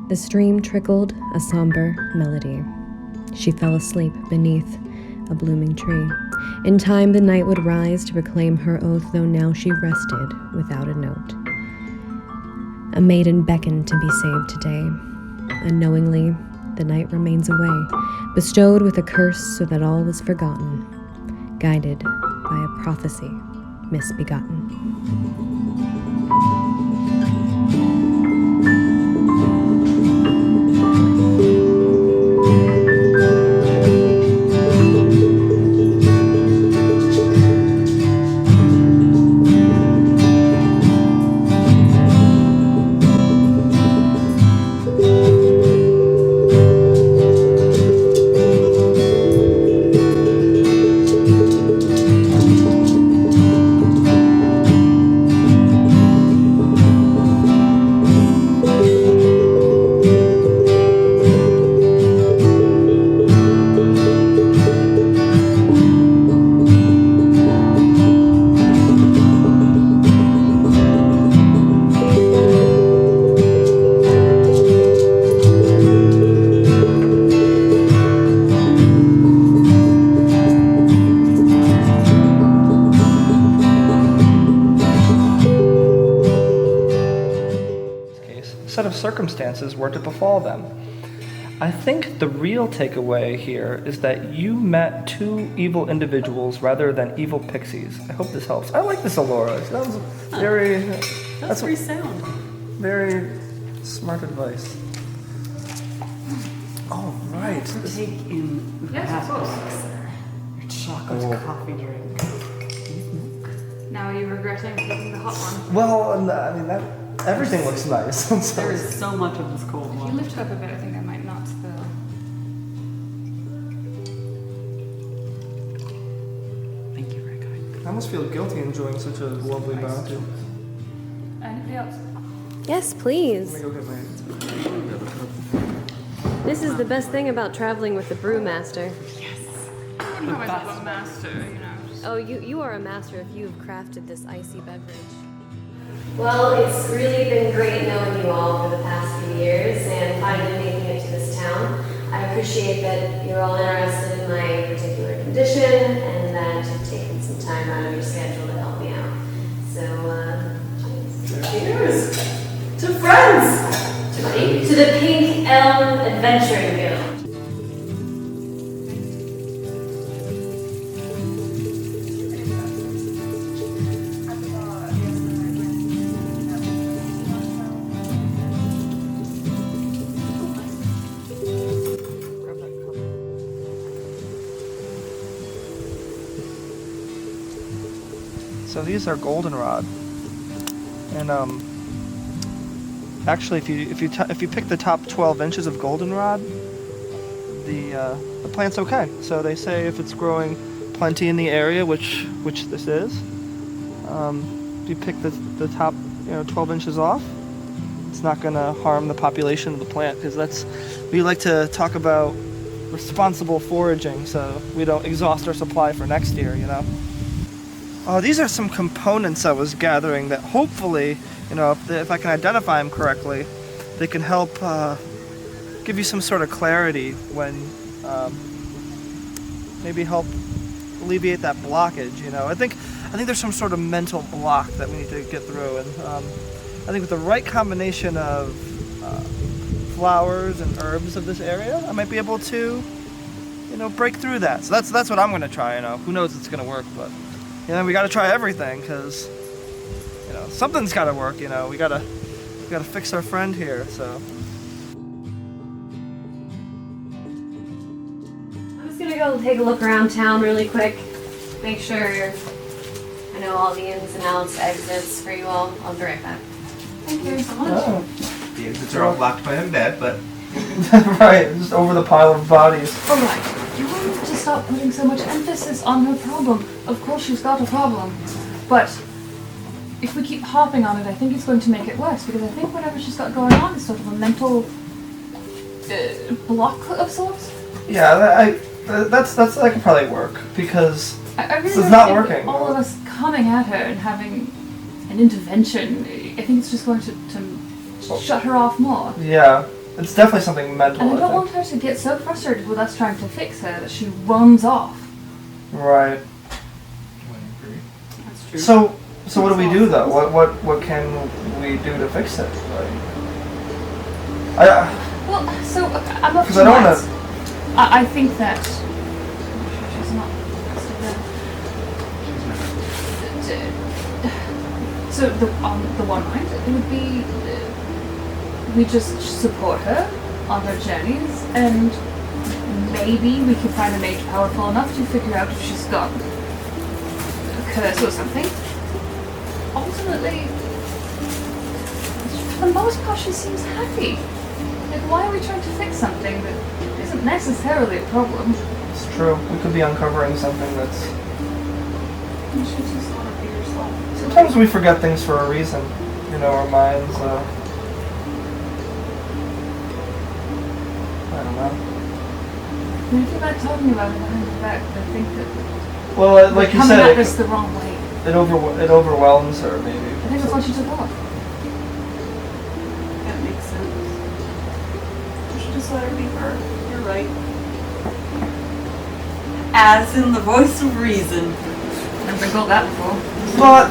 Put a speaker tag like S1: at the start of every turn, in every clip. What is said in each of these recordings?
S1: The stream trickled a somber melody. She fell asleep beneath a blooming tree. In time the night would rise to proclaim her oath, though now she rested without a note. A maiden beckoned to be saved today. Unknowingly, the night remains away, bestowed with a curse so that all was forgotten, guided by a prophecy misbegotten.
S2: Set of circumstances were to befall them. I think the real takeaway here is that you met two evil individuals rather than evil pixies. I hope this helps. I like this, Ellerie. It sounds very...
S3: That's very sound.
S2: Very smart advice. All right.
S3: Take in that box. Your chocolate coffee drink.
S4: Now are you regretting taking the hot one?
S2: Well, I mean, everything looks nice.
S3: There is so much of this cold
S4: If you
S3: one.
S4: lift it up a bit, I think I might not spill.
S3: Thank you, very kind.
S2: I almost feel guilty enjoying such a lovely bounty.
S4: Anything else?
S1: Yes,
S2: Let
S1: please.
S2: me go get my...
S1: This is the best thing about traveling with the brewmaster.
S4: I wouldn't call myself a master, you know. Just...
S1: Oh, you are a master if you have crafted this icy beverage. Well, it's really been great knowing you all for the past few years and finally making it to this town. I appreciate that you're all interested in my particular condition and that you've taken some time out of your schedule to help me out. So, cheers.
S3: To friends!
S1: To the Pink Elm Adventuring Guild.
S2: So these are goldenrod, and actually, if you pick the top 12 inches of goldenrod, the plant's okay. So they say if it's growing plenty in the area, which this is, if you pick the top 12 inches off, it's not going to harm the population of the plant, because we like to talk about responsible foraging, so we don't exhaust our supply for next year, Oh, these are some components I was gathering that hopefully, if I can identify them correctly, they can help give you some sort of clarity when maybe help alleviate that blockage. I think there's some sort of mental block that we need to get through, and I think with the right combination of flowers and herbs of this area, I might be able to, break through that. So that's what I'm gonna try. Who knows if it's gonna work, but we gotta try everything because something's gotta work. We gotta fix our friend here. So.
S1: I'm just gonna go take a look around town really quick. Make sure I know all the ins and outs, exits for you all. I'll be right back.
S4: Thank you so much.
S2: Oh.
S5: The exits are all blocked by undead, but
S2: Right, just over the pile of bodies.
S3: Alright, you want to stop putting so much emphasis on her problem. Of course she's got a problem. But if we keep harping on it, I think it's going to make it worse, because I think whatever she's got going on is sort of a mental block of sorts.
S2: Yeah, that could probably work because
S3: I really
S2: it's
S3: don't
S2: not
S3: think
S2: working.
S3: all of us coming at her and having an intervention, I think it's just going to shut her off more.
S2: Yeah, it's definitely something mental.
S3: And I don't
S2: think.
S3: want her to get so frustrated with us trying to fix her that she runs off.
S2: Right.
S4: That's true.
S2: So what do we do though? What can we do to fix it?
S3: Well, so I'm up to
S2: 'Cause I don't wanna-
S3: minds. I think that she's not. So on the one mind, it would be we just support her on her journeys, and maybe we can find a mage powerful enough to figure out if she's got a curse or something. Ultimately, for the most part, she seems happy. Like, why are we trying to fix something that isn't necessarily a problem?
S2: It's true. We could be uncovering something that's.
S3: You should just want to be yourself.
S2: Sometimes we forget things for a reason. Our minds. I don't know.
S3: And if you're not talking about it behind your back, I think that
S2: Well, like you
S3: coming
S2: said,
S3: at this the wrong way.
S2: it overwhelms her maybe.
S3: I think that's why she took off.
S4: That makes sense. We should just let her be her. You're right. As in the voice of reason.
S3: Never been called that before.
S2: But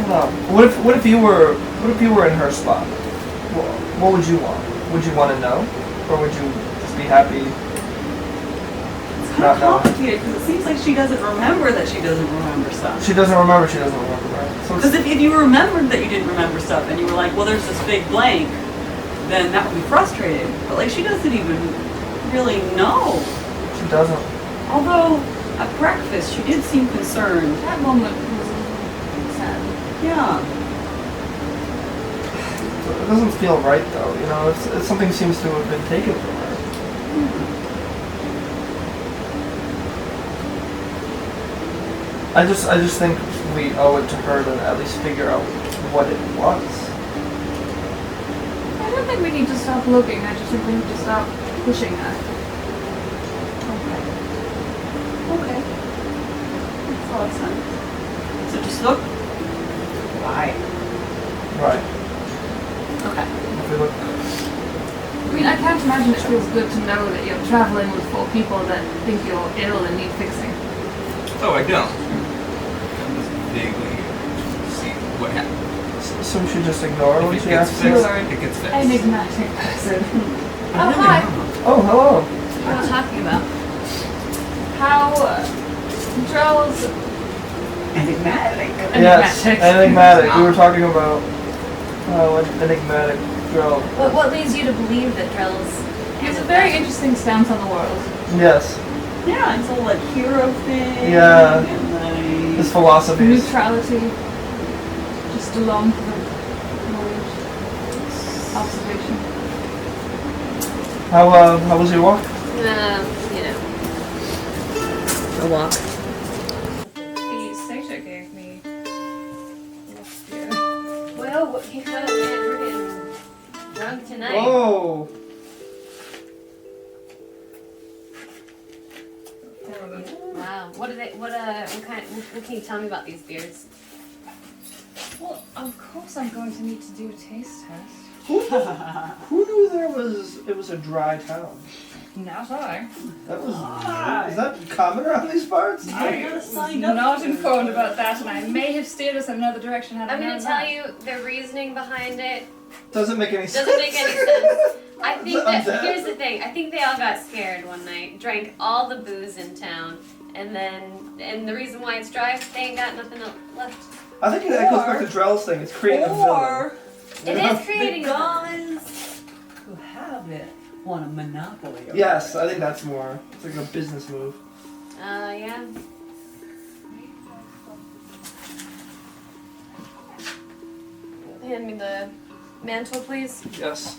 S2: no. What if you were in her spot? What would you want? Would you want to know, or would you just be happy?
S4: It's kind of complicated because it seems like she doesn't remember that she doesn't remember stuff.
S2: She doesn't remember. She doesn't remember. Right? So
S4: Because if you remembered that you didn't remember stuff and you were like, well, there's this big blank, then that would be frustrating. But like, she doesn't even really know.
S2: she doesn't.
S4: Although at breakfast, she did seem concerned.
S3: That moment was a little sad.
S4: Yeah.
S2: It doesn't feel right though. If something seems to have been taken from her. I just think we owe it to her to at least figure out what it was.
S3: I don't think we need to stop looking. I just think we need to stop pushing her.
S4: Okay. Makes a lot of sense. So just look. Why?
S2: Right.
S3: Okay.
S2: If we look.
S3: I mean, I can't imagine it feels good to know that you're traveling with 4 people that think you're ill and need fixing.
S5: oh, I don't. I'm just vaguely see what happens.
S2: So we should just ignore her when
S5: If it
S2: she
S5: gets
S2: asks.
S5: fixed,
S3: You are
S5: it gets fixed.
S3: Enigmatic person.
S5: I
S3: Oh,
S5: really
S3: hi.
S5: am.
S2: Oh, hello.
S3: What are we talking about? How Drell's
S4: Enigmatic.
S2: Yes,
S3: enigmatic.
S2: enigmatic. We were talking about enigmatic drill.
S1: What leads you to believe that Drell's...
S3: He has a very interesting stance on the world.
S2: Yes,
S4: Yeah, it's all like hero thing.
S2: Yeah.
S4: And like...
S2: his philosophies.
S3: Neutrality. Just along for the knowledge. Observation.
S2: How was your walk?
S1: A walk.
S3: The satyr gave me last year.
S1: Well, what you got, man? We're getting drunk tonight.
S2: Oh.
S1: Wow. What can you tell me about these beers?
S3: Well, of course I'm going to need to do a taste test.
S2: Who knew it was a dry town?
S3: Not I.
S2: That was. Is that common around these parts?
S3: I was not informed about that, and I may have steered us in another direction had I
S1: I'm
S3: known
S1: gonna tell
S3: that.
S1: you the reasoning behind it
S2: Doesn't make any sense.
S1: doesn't make any sense. I think
S2: I'm
S1: that
S2: dead.
S1: here's the thing. I think they all got scared one night, drank all the booze in town, and the reason why it's dry, they ain't got nothing else left.
S2: I think that goes back to Drell's thing. It's creating a villain.
S4: Or
S1: It is creating
S4: the
S1: a villain.
S4: guys who have it want a monopoly. of
S2: Yes, I think that's more. It's like a business move.
S1: Yeah. Hand me the mantle, please.
S2: Yes.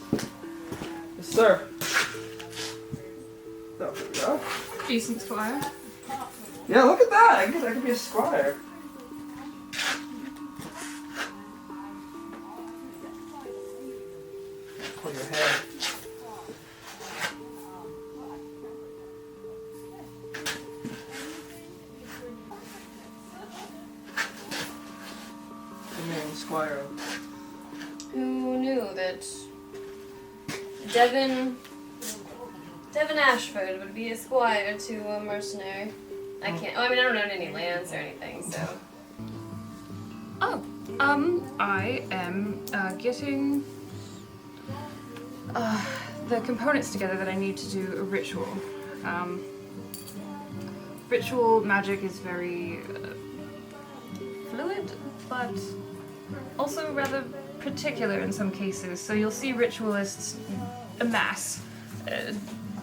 S2: Yes, sir. Oh, there we go.
S3: Decent squire.
S2: Yeah, look at that. I could be a squire. Pull your hair. The main squire.
S1: Who knew that Devin Ashford would be a squire to a mercenary? I can't. I don't own any lands or anything, so.
S3: Oh, I am getting the components together that I need to do a ritual. Ritual magic is very fluid, but also rather particular in some cases. So you'll see ritualists amass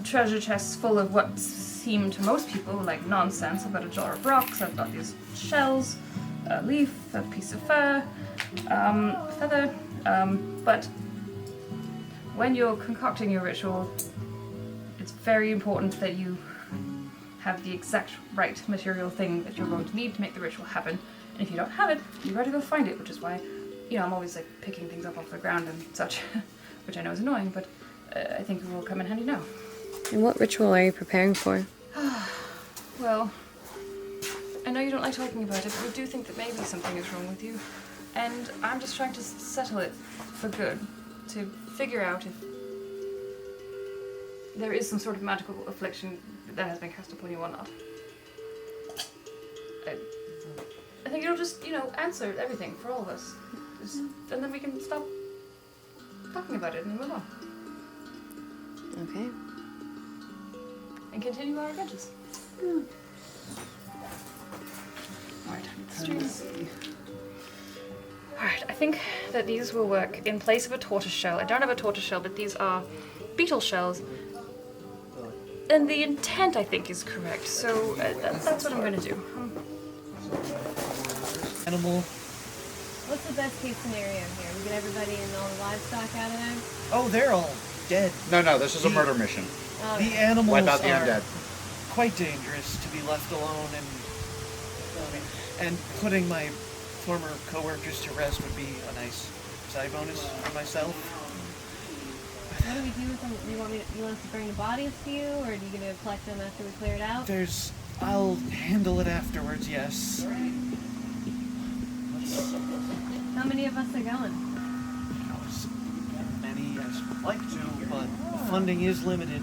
S3: treasure chests full of what seem to most people like nonsense. I've got a jar of rocks, I've got these shells, a leaf, a piece of fur, a feather, but when you're concocting your ritual, it's very important that you have the exact right material thing that you're going to need to make the ritual happen. And if you don't have it, you gotta go find it, which is why, I'm always like picking things up off the ground and such, which I know is annoying, but I think it will come in handy now.
S1: And what ritual are you preparing for?
S3: Well, I know you don't like talking about it, but we do think that maybe something is wrong with you. And I'm just trying to settle it for good, to figure out if there is some sort of magical affliction that has been cast upon you or not. I think it'll just, answer everything for all of us. And then we can stop talking about it and move on.
S1: Okay.
S3: And continue our adventures. Alright, I think that these will work in place of a tortoise shell. I don't have a tortoise shell, but these are beetle shells. And the intent, I think, is correct. So that's what I'm going to do.
S2: Animal.
S1: What's the best case scenario here? We get everybody and all the livestock out of there?
S6: Oh, they're all dead.
S7: No, this is a murder mission.
S6: The animals
S7: Wipe out the
S6: are
S7: undead.
S6: quite dangerous to be left alone, and putting my former coworkers to rest would be a nice side bonus for myself.
S1: What do we do with them? You want us to bring the bodies to you, or are you going to collect them after we clear it out?
S6: I'll handle it afterwards, yes.
S1: How many of us are going?
S6: As many as would like to, but funding is limited.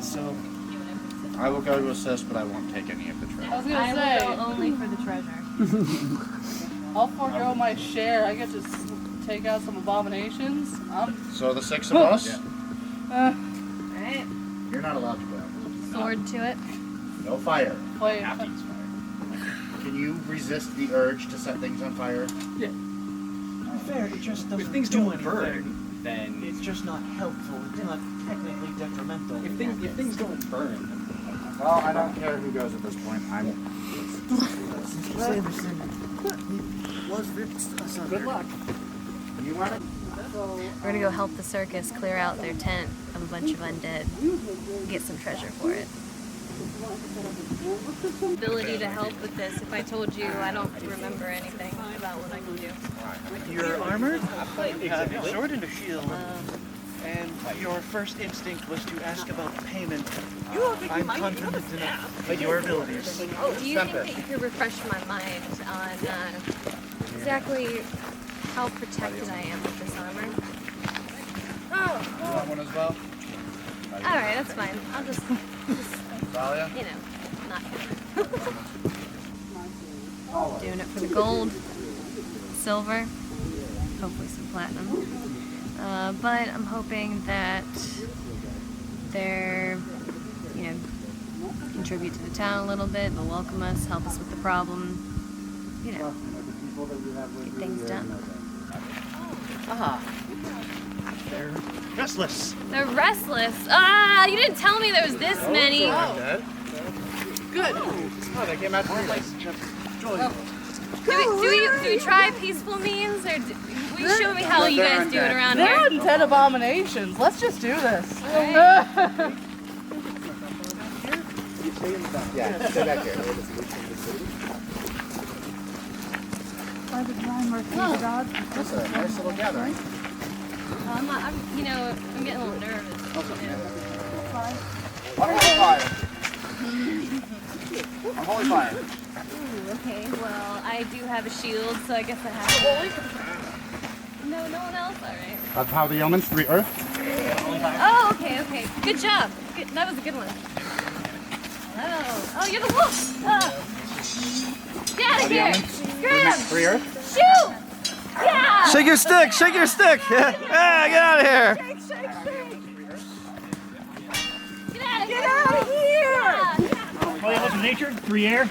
S6: So
S7: I will go to assist, but I won't take any of the
S8: I
S7: treasure.
S8: was gonna
S1: I
S8: say,
S1: will go only for the treasure.
S8: I'll forego my share. I get to take out some abominations.
S7: So the 6 of us,
S1: Alright.
S7: you're not allowed to go.
S1: Sword to it.
S7: No fire.
S8: Wait,
S7: Can you resist the urge to set things on fire?
S6: fair, it just doesn't
S9: If things
S6: do
S9: don't
S6: anything.
S9: burn, then
S6: It's just not helpful. It's not technically detrimental.
S9: if things don't burn,
S7: Well, I don't care who goes at this point.
S9: good luck.
S7: You want it?
S1: We're gonna go help the circus clear out their tent of a bunch of undead. Get some treasure for it. Ability to help with this. If I told you, I don't remember anything about what I can do.
S6: You're armored, you have a sword and a shield, and your first instinct was to ask about payment. I'm confident enough in your abilities.
S1: Do you think that you could refresh my mind on exactly how protected I am with this armor?
S7: You want one as well?
S1: Alright, that's fine. I'll just
S7: Dahlia?
S1: you know, not doing it for the gold, silver, hopefully some platinum. But I'm hoping that they're, you know, contribute to the town a little bit, they'll welcome us, help us with the problem, you know, get things done.
S6: They're restless.
S1: They're restless. Ah, you didn't tell me there was this many.
S8: Good.
S7: Oh, they came out to meet us.
S1: Do we try peaceful means, or will you show me how you guys do it around
S8: They're
S1: here?
S8: undead abominations. Let's just do this.
S7: Yeah, stay back here. That's a nice little gathering.
S1: I'm getting a little nervous.
S7: On holy fire. On holy fire.
S1: Ooh, okay, well, I do have a shield, so I guess I have to... No one else? Alright.
S7: That's how the elements, 3 earth.
S1: Oh, okay. Good job. That was a good one. Oh, you're the wolf! Get out of here! Scram!
S7: 3 earth.
S1: Shoot! Yeah!
S2: Shake your stick! Shake your stick! Yeah, get out of here!
S1: Shake! Get out of here!
S6: Folly elements of nature, 3 air.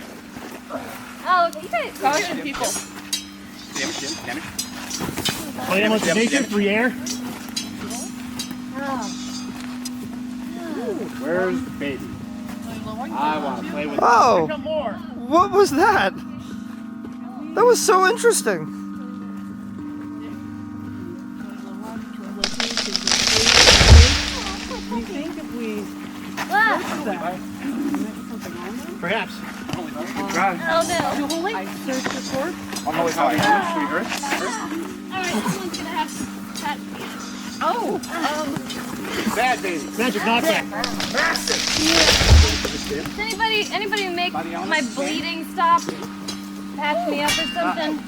S1: Oh, you guys...
S8: Caution people.
S7: Damage.
S6: Folly elements of nature, 3 air.
S1: Oh.
S7: Where's baby? I want to play with
S2: Oh!
S6: Come more.
S2: What was that? That was so interesting.
S6: Perhaps.
S1: Oh no.
S8: I searched the sword.
S7: On holy fire. 3 earth.
S1: Alright, someone's gonna have to
S7: Bad baby.
S6: Magic knockback.
S1: Does anybody make my bleeding stop? Patch me up or something?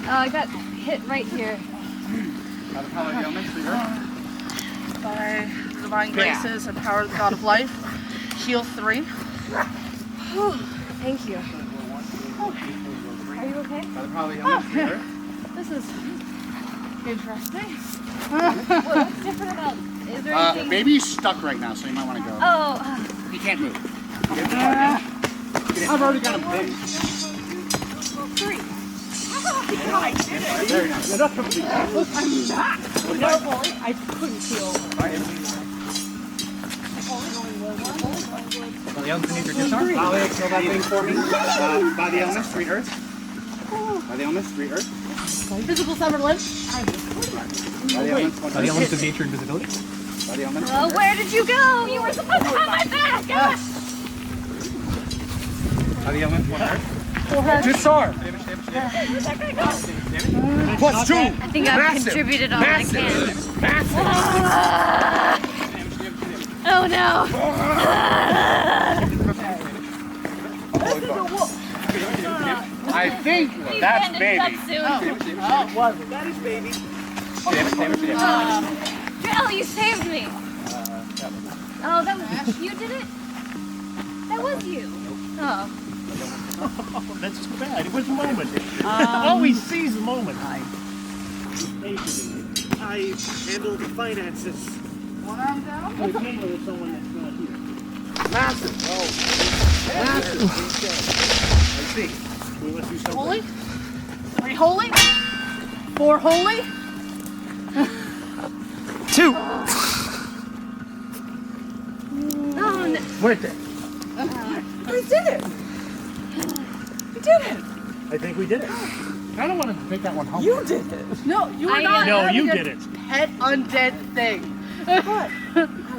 S1: Oh, I got hit right here.
S7: By the power of the elements, 3 earth.
S8: By the divine graces and power of the god of life. Heal 3.
S1: Thank you. Are you okay?
S7: By the power of the elements, 3 earth.
S8: This is interesting.
S1: What's different about... Is there anything...
S7: Baby's stuck right now, so you might want to go.
S1: Oh,
S7: He can't move. I've already got him pinned.
S1: 3.
S7: Very nice.
S6: You're not complete.
S9: I couldn't feel.
S6: Folly elements of nature, disarm.
S7: Folly, kill that thing for me. By the elements, 3 earth. By the elements, 3 earth.
S8: Visible severed limb.
S7: By the elements, 1
S6: The elements of nature, invisibility.
S7: By the elements,
S1: oh, where did you go? You were supposed to have my back!
S7: By the elements, 1 earth.
S6: Disarm.
S7: +2.
S1: I think I've contributed all I can. Oh no!
S7: I think that's baby.
S6: That is baby.
S1: Drill, you saved me! Oh, that was... You did it? That was you. Oh.
S6: That's too bad. It was a moment. Always seize the moment. I handle the finances.
S8: One arm down.
S6: I came with someone that's not here.
S7: Massive. Massive.
S6: I see. We must do something.
S8: Holy. 3 holy. 4 holy.
S2: 2.
S1: Oh, no.
S6: Worth it.
S8: We did it. We did it.
S6: I think we did it.
S7: I don't want to take that one home.
S8: You did it. No, you were not.
S6: No, you
S8: having
S6: did
S8: a
S6: it.
S8: Pet undead thing.
S7: I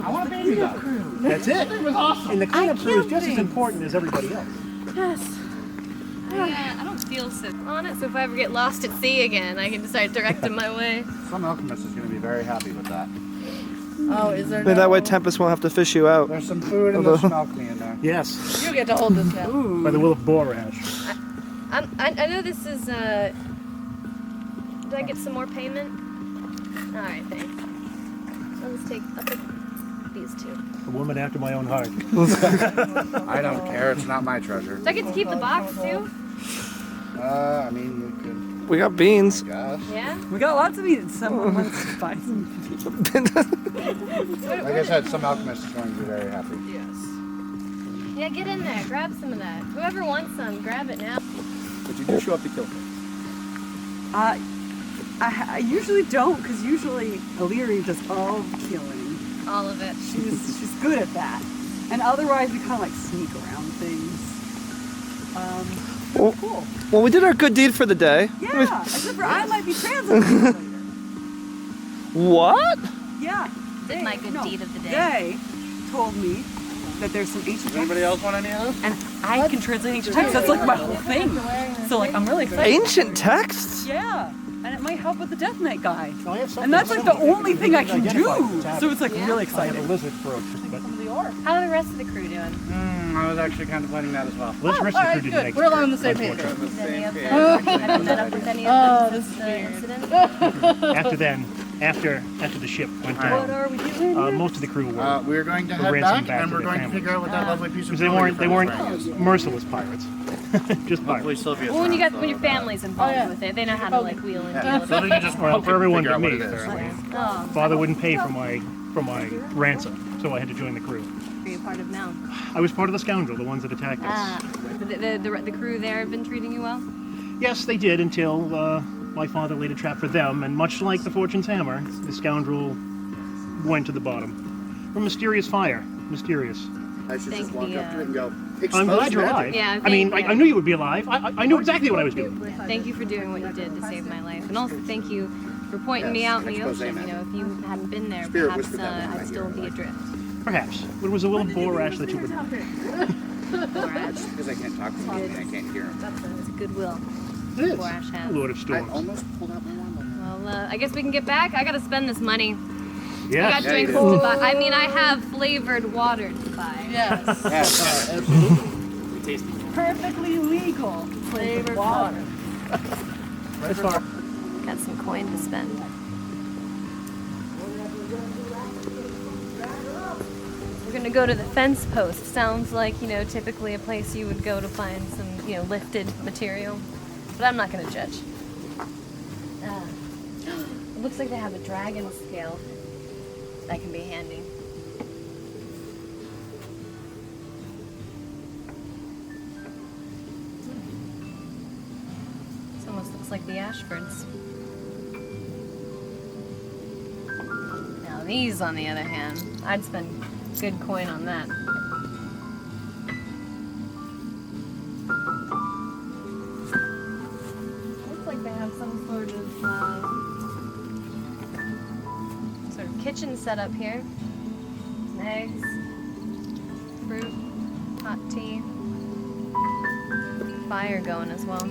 S7: want a baby though.
S6: That's it.
S7: It was awesome.
S6: And the cleanup crew is just as
S8: things.
S6: important as everybody else.
S8: Yes.
S1: I don't feel so on it, so if I ever get lost at sea again, I can just start directing my way.
S7: Some alchemist is going to be very happy with that.
S8: Oh, is there?
S2: Maybe that way Tempest won't have to fish you out.
S7: There's some food and there's some alchemy in there.
S6: Yes.
S8: You get to hold this now.
S6: By the will of Borash.
S1: I know this is, do I get some more payment? Alright, thanks. I'll take
S10: these two.
S11: A woman after my own heart.
S7: I don't care. It's not my treasure.
S10: Do I get to keep the box too?
S7: I mean, you could.
S2: We got beans.
S7: Gosh.
S10: Yeah?
S4: We got lots of meat. Someone wants to buy some.
S7: Like I said, some alchemist is going to be very happy.
S10: Yeah, get in there. Grab some of that. Whoever wants some, grab it now.
S9: But you do show up to kill things.
S4: I usually don't, because usually Ellerie does all the killing.
S10: All of it.
S4: She's good at that. And otherwise, we kind of like sneak around things.
S2: Well,
S4: Cool.
S2: well, we did our good deed for the day.
S4: Yeah, except for I might be translating later.
S2: What?
S4: Yeah.
S10: Did my good deed of the day.
S4: They told me that there's some ancient
S7: Does anybody else want any of this?
S4: and I can translate ancient texts. That's like my whole thing. So like I'm really excited.
S2: Ancient texts?
S4: Yeah, and it might help with the Death Knight guy.
S11: Oh, I have something
S4: And that's like the
S11: similar.
S4: only thing I can do. So it's like really
S11: I have a
S4: exciting.
S11: lizard throat, but
S10: How are the rest of the crew doing?
S7: I was actually contemplating that as well.
S11: let's rest
S8: all
S11: the
S8: right,
S11: crew didn't
S8: good.
S11: make
S8: We're all on the same page.
S11: unfortunately.
S10: Any of them? Have you met up with any of them
S8: this
S10: since
S8: is
S10: the
S8: weird.
S10: incident?
S11: After the ship went
S4: What
S11: down,
S4: are we doing?
S11: most of the crew were
S7: We're going to
S11: We're
S7: head
S11: rancing
S7: back,
S11: back
S7: and
S11: to
S7: we're
S11: their
S7: going to
S11: families.
S7: figure out what that lovely piece of
S11: because they weren't merciless pirates, just pirates.
S7: Sylvia's
S10: Well, when you
S7: around,
S10: got when your family's involved
S8: yeah.
S10: with it, they know how to like wheel and deal
S7: Yeah,
S10: with
S7: so
S10: it.
S7: they can just
S11: Well, for everyone
S7: figure
S11: but
S7: out
S11: me,
S7: what it is.
S11: apparently.
S10: Oh,
S11: Father wouldn't pay for my ransom, so I had to join the crew.
S10: are you part of now?
S11: I was part of the scoundrel, the ones that attacked us.
S10: Ah, the crew there have been treating you well?
S11: Yes, they did until my father laid a trap for them, and much like the Fortune's Hammer, the scoundrel went to the bottom. From mysterious fire. Mysterious.
S7: I should
S10: Thank
S7: just walk
S10: the,
S7: up to it and go,
S11: I'm glad
S7: "Expose
S11: you're
S7: magic."
S11: alive.
S10: Yeah,
S11: I mean,
S10: thank
S11: I knew you would be alive. I knew exactly what I was doing.
S10: Thank you for doing what you did to save my life, and also thank you for pointing me
S7: Yes,
S10: out in the
S7: expose
S10: ocean.
S7: magic.
S10: You know, if you hadn't been there,
S7: Spirit
S10: perhaps
S7: whispered that one in my
S10: I'd still
S7: ear,
S10: be
S7: like-
S10: adrift.
S11: Perhaps. But it was a will of Borash that you would...
S10: Borash.
S7: Just because I can't talk to him, I can't hear him.
S10: It's a goodwill.
S11: It is.
S10: Borash has.
S11: Lord of
S7: I
S11: Storms.
S7: almost pulled out my wand.
S10: Well, I guess we can get back. I gotta spend this money. I
S11: Yes.
S10: got
S7: Yeah,
S10: drinks
S7: you
S10: to
S7: do.
S10: buy. I mean, I have flavored water to buy.
S8: Yes.
S9: Absolutely. Tasty.
S4: Perfectly legal flavored water.
S10: Got some coin to spend. We're gonna go to the fence post. Sounds like, you know, typically a place you would go to find some, you know, lifted material. But I'm not gonna judge. It looks like they have a dragon scale. That can be handy. This almost looks like the Ashfords. Now these, on the other hand, I'd spend good coin on that. Looks like they have some sort of kitchen set up here. Some eggs, fruit, hot tea, fire going as well.